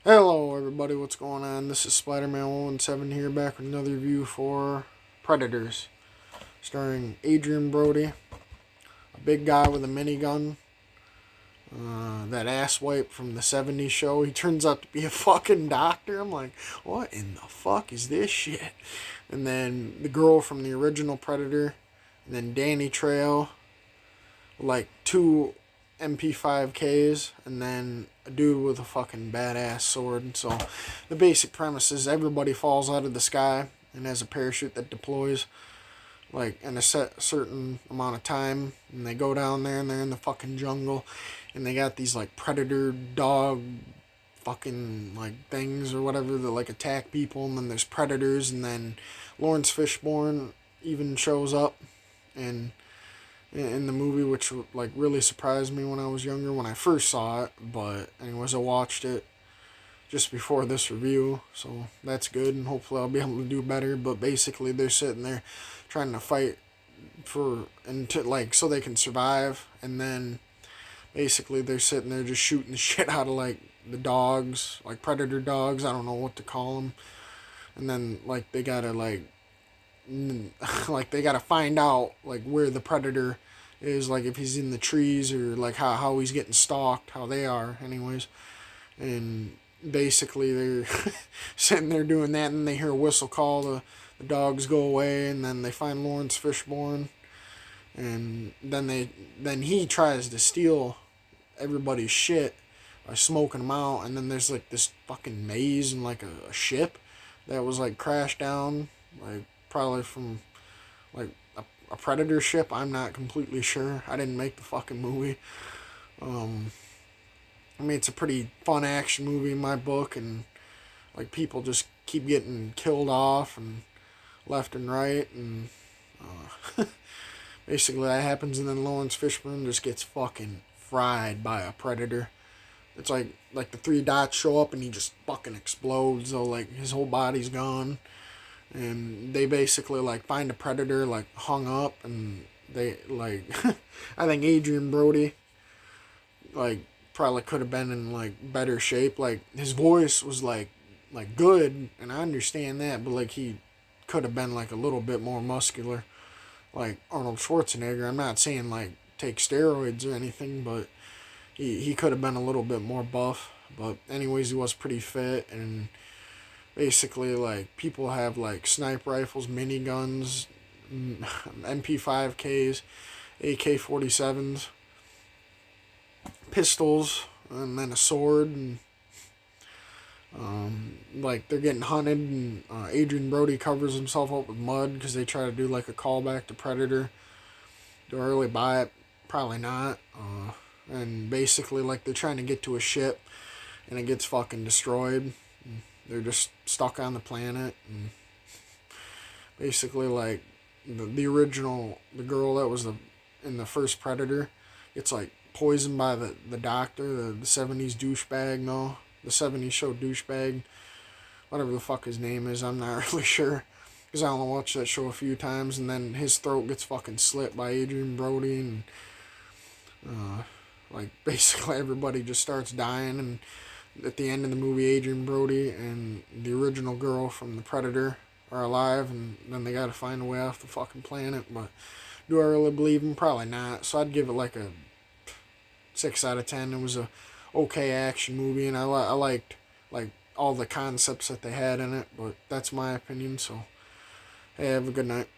Hello everybody, what's going on? This is Spider-Man 117 here, back with another review for Predators, starring Adrien Brody, a big guy with a minigun, that asswipe from the '70s show. He turns out to be a fucking doctor. I'm like, what in the fuck is this shit? And then the girl from the original Predator, and then Danny Trejo, like two MP5Ks, and then a dude with a fucking badass sword. So the basic premise is everybody falls out of the sky and has a parachute that deploys like in a certain amount of time, and they go down there and they're in the fucking jungle, and they got these like predator dog fucking like things or whatever that like attack people, and then there's predators, and then Laurence Fishburne even shows up and in the movie, which like really surprised me when I was younger when I first saw it. But anyways, I watched it just before this review, so that's good, and hopefully I'll be able to do better. But basically, they're sitting there trying to fight like so they can survive, and then basically they're sitting there just shooting the shit out of like the dogs, like predator dogs. I don't know what to call them, and then like they gotta like they gotta find out like where the predator is, like if he's in the trees, or like how he's getting stalked, how they are anyways. And basically they're sitting there doing that, and they hear a whistle call, the dogs go away, and then they find Laurence Fishburne, and then he tries to steal everybody's shit by smoking them out. And then there's like this fucking maze and like a ship that was like crashed down, like probably from like a predator ship. I'm not completely sure. I didn't make the fucking movie. I mean, it's a pretty fun action movie in my book, and like people just keep getting killed off and left and right, and basically that happens, and then Laurence Fishburne just gets fucking fried by a predator. It's like the three dots show up and he just fucking explodes, so like his whole body's gone. And they basically like find a predator like hung up, and they like I think Adrien Brody like probably could have been in like better shape. Like his voice was like good, and I understand that, but like he could have been like a little bit more muscular, like Arnold Schwarzenegger. I'm not saying like take steroids or anything, but he could have been a little bit more buff. But anyways, he was pretty fit. And basically like people have like sniper rifles, miniguns, MP5Ks, AK-47s, pistols, and then a sword, and like they're getting hunted, and Adrien Brody covers himself up with mud because they try to do like a callback to Predator. Do I really buy it? Probably not. And basically like they're trying to get to a ship, and it gets fucking destroyed. They're just stuck on the planet, and basically like the original, the girl that was in the first Predator gets like poisoned by the doctor, the '70s douchebag. No, the '70s show douchebag, whatever the fuck his name is. I'm not really sure, because I only watched that show a few times. And then his throat gets fucking slit by Adrien Brody, and like basically everybody just starts dying. And at the end of the movie, Adrien Brody and the original girl from the Predator are alive, and then they gotta find a way off the fucking planet. But do I really believe him? Probably not. So I'd give it like a 6 out of 10. It was a okay action movie, and I liked like all the concepts that they had in it. But that's my opinion. So hey, have a good night.